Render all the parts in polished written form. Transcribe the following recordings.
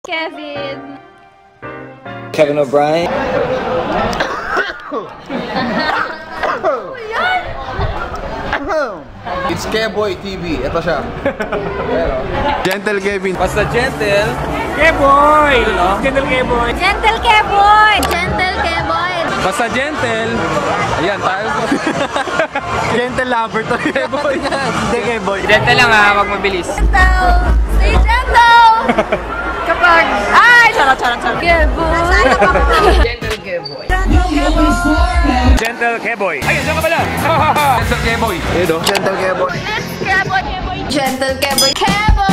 Kevin. Kevin O'Brien. It's Keboy TV. Ito siya. Gentle Kevin. Basta gentle. Keboy! Gentle Keboy! Gentle Keboy! Gentle Keboy! Basta gentle. Ayan, tayo. Gentle lover to. Keboy. Hindi Keboy. Gentle lang ha, wag mabilis. Gentle! Stay gentle! Kapag... Ay! Charot! Keboy! Gentle Keboy. Gentle Keboy. Ay, dyan ka pala! Gentle Keboy. Gentle Keboy. Keboy! Gentle Keboy! Keboy!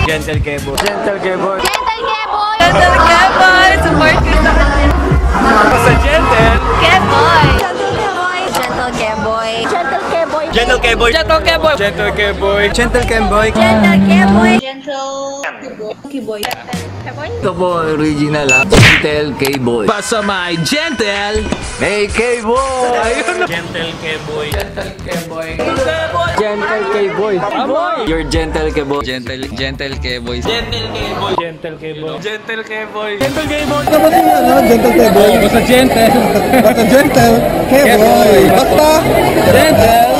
Gentle Keboy. Gentle Keboy. Gentle Keboy! Gentle Keboy! Support kita ka din. Basta gentle. Keboy! Gentle Keboy! Gentle Keboy! Gentle Keboy! Gentle Keboy. Gentle Keboy. Gentle Keboy. Gentle Keboy. Gentle Keboy! Gentle Keboy! Ito po, original ha. Gentle Kboy. Basta may gentle. Hey Kboy. Ayun. Gentle Keboy. Gentle Kboy. Gentle Kboy. You're gentle Kboy. Gentle Kboy. Gentle Keboy. Gentle Keboy. Gentle Keboy. Gentle Kboy. Gentle Kboy. Basta gentle. Basta gentle Kboy. Basta gentle.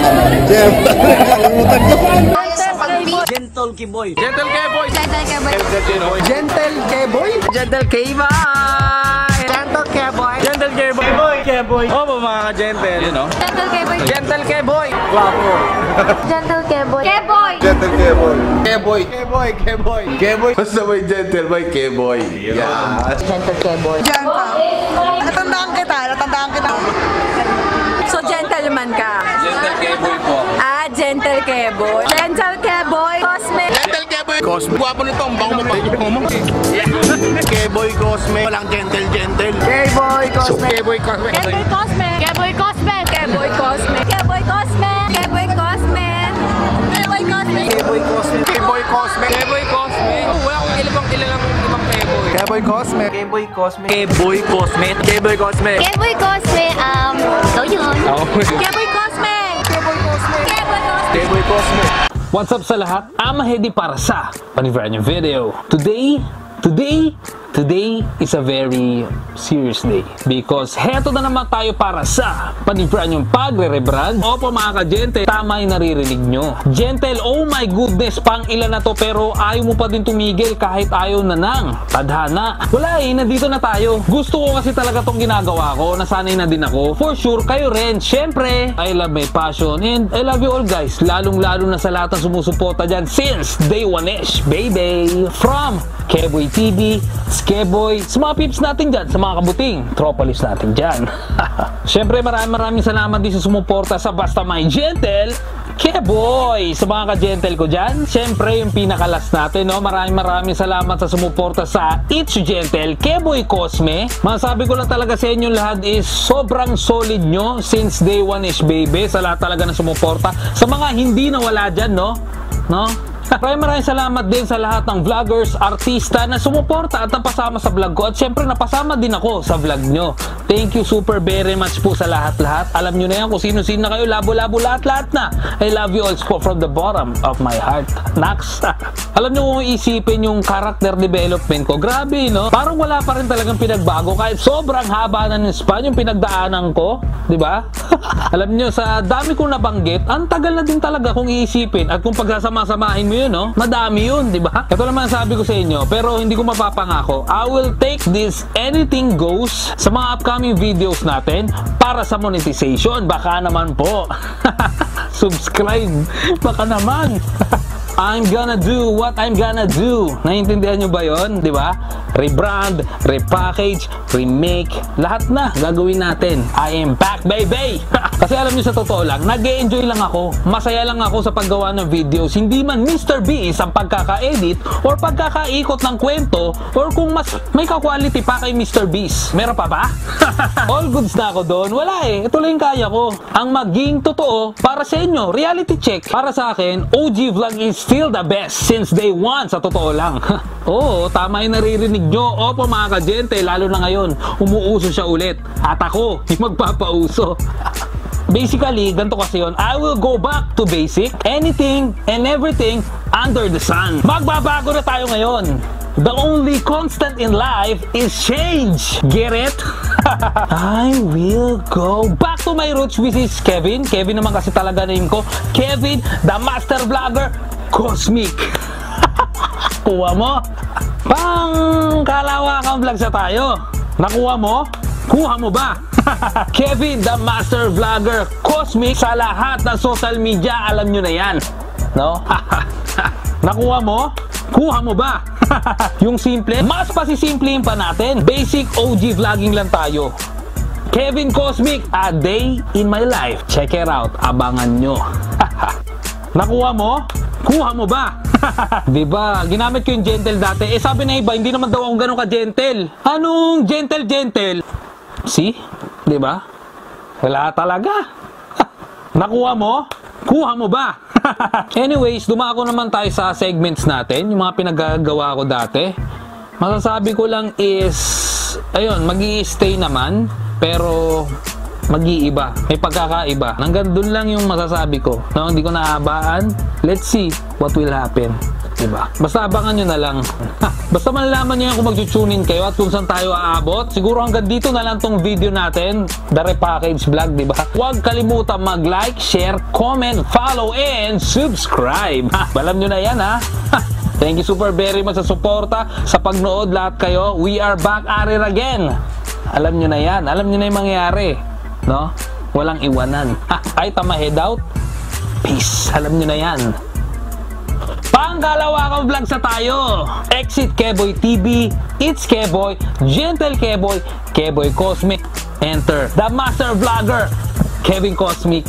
Gentle Keboy. Gentle Kboy. Gentle Keboy! Gentle Kboy. Gentle Keboy. Gentle Kboy. Gentle Keboy. Keboy. Opo mga ka-gentle. You know? Gentle Keboy! Gentle Keboy. Guwapo. Gentle Keboy! Keboy! Gentle Kboy. Keboy. Kboy. Kboy. Keboy. Basta may gentle boy Kboy. Yeah. Gentle Keboy! Natandaan kita. So, gentleman ka. Gentle Kboy po. Gentle Keboy. Gentle Keboy. Cosme. Gentle Kboy. Cosme. Guwapo nito. Ang bango mo. Kboy Cosme. Walang gentle. Kboy Cosme. Kboy Cosme. Gentle Cosme. Keboy Cosme! Keboy Cosme. Keboy Cosme. Keboy Cosme. Keboy Cosme. Kboy Cosme. Kboy Cosme. Keboy Cosme. Wala akong kilalang ibang Keboy. Kboy Cosme. Keboy Cosme. Keboy Cosme. Keboy Cosme. Keboy Cosme, so yun. Keboy Cosme. Keboy Cosme. Keboy Cosme. Kboy Cosme. What's up sa lahat? I'm Hedy para sa Panibrand video. Today is a very serious day because heto na naman tayo para sa Panibrand yung pagre-rebrand. Opo mga ka-gentle, tama yung naririnig nyo. Gentle, oh my goodness, pang ilan na to pero ayaw mo pa din tumigil kahit ayaw na ng tadhana. Wala nandito na tayo. Gusto ko kasi talaga tong ginagawa ko, nasanay na din ako. For sure, kayo rin. Syempre, I love my passion and I love you all guys. Lalong-lalo na sa lahat ng sumusuporta dyan since day one-ish, baby. From Keboy TV, Keboy, sa mga peeps natin dyan, sa mga kabuting tropalis natin dyan. Syempre maraming salamat din sa sumuporta sa Basta May Gentle Keboy, sa mga ka-gentle ko dyan. Syempre yung pinakalas natin, no? Maraming salamat sa sumuporta sa It's Gentle Keboy Cosme. Masabi ko lang talaga sa inyo lahat is sobrang solid nyo since day one-ish, baby. Sa lahat talaga na sumuporta, sa mga hindi nawala dyan, no? Maraming salamat din sa lahat ng vloggers, artista na sumuporta at napasama sa vlog ko. At syempre napasama din ako sa vlog nyo. Thank you super very much po sa lahat-lahat. Alam nyo na yan kung sino-sino na kayo. Labo-labo lahat-lahat na. I love you all from the bottom of my heart. Next. Alam nyo kung isipin yung character development ko. Grabe, no? Parang wala pa rin talagang pinagbago kahit sobrang haba na ng span yung pinagdaanan ko. Diba? Alam nyo, sa dami kong nabanggit, ang tagal na din talaga kung iisipin. At kung pagsasama-samahin mo yun, no? Madami yun, di ba? Ito naman sabi ko sa inyo, pero hindi ko mapapangako. I will take this anything goes sa mga upcoming videos natin para sa monetization. Baka naman po. Subscribe. Baka naman. I'm gonna do what I'm gonna do. Naiintindihan nyo ba yun? Di ba? Rebrand, repackage, remake, lahat na gagawin natin. I am back, baby! Kasi alam nyo sa totoo lang, nag-e-enjoy lang ako. Masaya lang ako sa paggawa ng videos. Hindi man Mr. Beast ang pagkaka-edit or pagkakaikot ng kwento or kung mas may ka-quality pa kay Mr. Beast. Meron pa ba? All goods na ako doon. Wala Ito lang yung kaya ko. Ang maging totoo para sa inyo. Reality check. Para sa akin, OG Vlog is still the best since day one, sa totoo lang. Oo, tama yung naririnig nyo. Opo mga ka-gentle, lalo na ngayon, umuuso siya ulit. At ako, yung magpapauso. Basically, ganito kasi yun. I will go back to basic. Anything and everything under the sun. Magbabago na tayo ngayon. The only constant in life is change. Get it? I will go back to my roots, which is Kevin. Kevin naman kasi talaga name ko. Kevin, the master vlogger, Cosmic. Kuha mo? Pang kalawakang vlog sa tayo. Nakuha mo? Kuha mo ba? Kevin, the master vlogger, Cosmic, sa lahat ng social media, alam nyo na yan. No? Nakuha mo? Kuha mo ba? Yung simple, mas pasisimplihin pa natin. Basic OG vlogging lang tayo. Kevin Cosmic, a day in my life. Check it out, abangan nyo. Nakuha mo? Kuha mo ba? Diba? Ginamit ko yung gentle dati. Eh sabi na iba, hindi naman daw ako ganun ka-gentle. Anong gentle? See? Diba? Wala talaga. Nakuha mo? Kuha mo ba? Anyways, dumako naman tayo sa segments natin, yung mga pinagagawa ko dati. Masasabi ko lang is, ayun, mag-i-stay naman, pero mag-iiba. May pagkakaiba. Hanggang dun lang yung masasabi ko. No, hindi ko nahabaan. Let's see what will happen. Diba? Basta abangan nyo na lang. Basta malalaman nyo yan kung mag-tunin kayo at kung saan tayo aabot. Siguro hanggang dito na lang tong video natin. The Repackage Vlog, diba? Huwag kalimutan mag-like, share, comment, follow, and subscribe. Alam nyo na yan, ha? Thank you super very much sa suporta, sa pagnood lahat kayo. We are back at it again. Alam nyo na yan. Alam nyo na yung mangyayari. No? Walang iwanan. Kahit ma-head out, peace. Alam nyo na yan. Pangkalawakang vlog sa tayo. Exit Keboy TV. It's Keboy. Gentle Keboy. Keboy Cosmic. Enter the master vlogger, Kevin Cosmic.